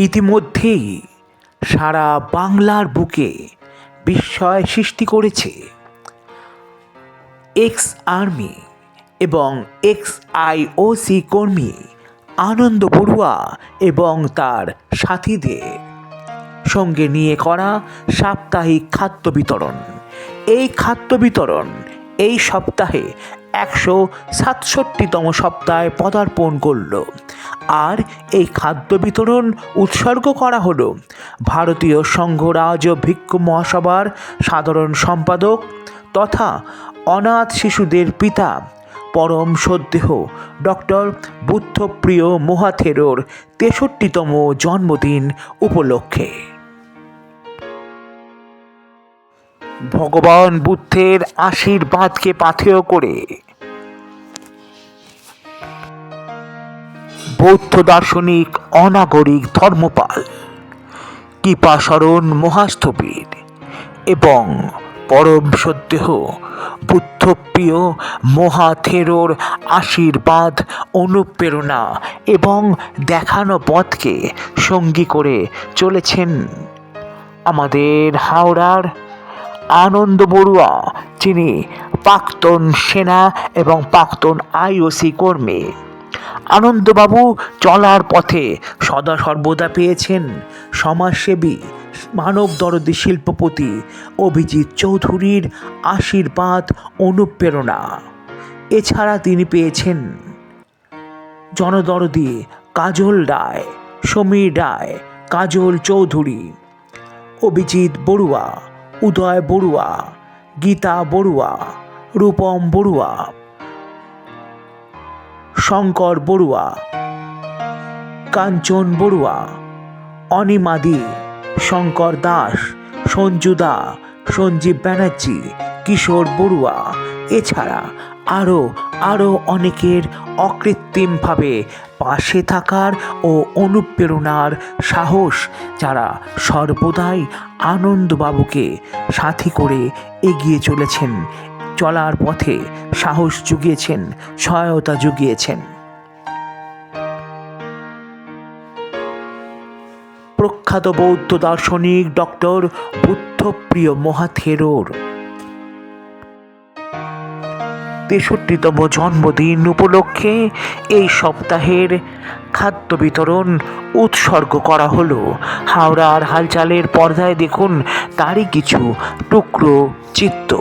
ইতিমধ্যেই সারা বাংলার বুকে বিস্ময় সৃষ্টি করেছে এক্স আর্মি এবং এক্স আইওসি কর্মী আনন্দ বড়ুয়া এবং তার সাথীদের সঙ্গে নিয়ে করা সাপ্তাহিক খাদ্য বিতরণ। এই খাদ্য বিতরণ এই সপ্তাহে 167তম সপ্তাহে পদার্পণ করল। আর এই খাদ্য বিতরণ উৎসর্গ করা হলো ভারতীয় সংঘরাজ ভিক্ষু মহাসভার সাধারণ সম্পাদক তথা অনাথ শিশুদের পিতা পরম শ্রদ্ধেয় ডক্টর বুদ্ধপ্রিয় মহাথেরোর 63তম জন্মদিন উপলক্ষে। ভগবান বুদ্ধের আশীর্বাদকে পাথেয় করে বৌদ্ধ দার্শনিক অনাগরিক ধর্মপাল কৃপাশরণ মহাস্থবির এবং পরম শ্রদ্ধেয় বুদ্ধপ্রিয় মহাথেরোর আশীর্বাদ, অনুপ্রেরণা এবং দেখানো পথকে সঙ্গী করে চলেছেন আমাদের হাওড়ার আনন্দ বড়ুয়া, যিনি প্রাক্তন সেনা এবং প্রাক্তন আইওসি কর্মী। আনন্দবাবু চলার পথে সদা সর্বদা পেয়েছেন সমাজসেবী মানবদরদী শিল্পপতি অভিজিৎ চৌধুরীর আশীর্বাদ, অনুপ্রেরণা। এছাড়া তিনি পেয়েছেন জনদরদী কাজল রায়, সমীর রায়, কাজল চৌধুরী, অভিজিৎ বড়ুয়া, উদয় বড়ুয়া, গীতা বড়ুয়া, রূপম বড়ুয়া, শঙ্কর বড়ুয়া, কাঞ্চন বড়ুয়া, অনিমাদি, শঙ্কর দাস, সঞ্জুদা, সঞ্জীব ব্যানার্জি, কিশোর বড়ুয়া। এছাড়া আরও অনেকের অকৃত্রিমভাবে পাশে থাকার ও অনুপ্রেরণার সাহস, যারা সর্বদাই আনন্দবাবুকে সাথী করে এগিয়ে চলেছেন, চলার পথে সাহস জুগিয়েছেন, সহায়তা জুগিয়েছেন। প্রখ্যাত বৌদ্ধ দার্শনিক ডক্টর বুদ্ধপ্রিয় মহাথেরোর 63তম জন্মদিন উপলক্ষে এই সপ্তাহের খাদ্য বিতরণ উৎসর্গ করা হলো। হাওড়ার হালচালের পর্দায় দেখুন তারই কিছু টুকরো চিত্র।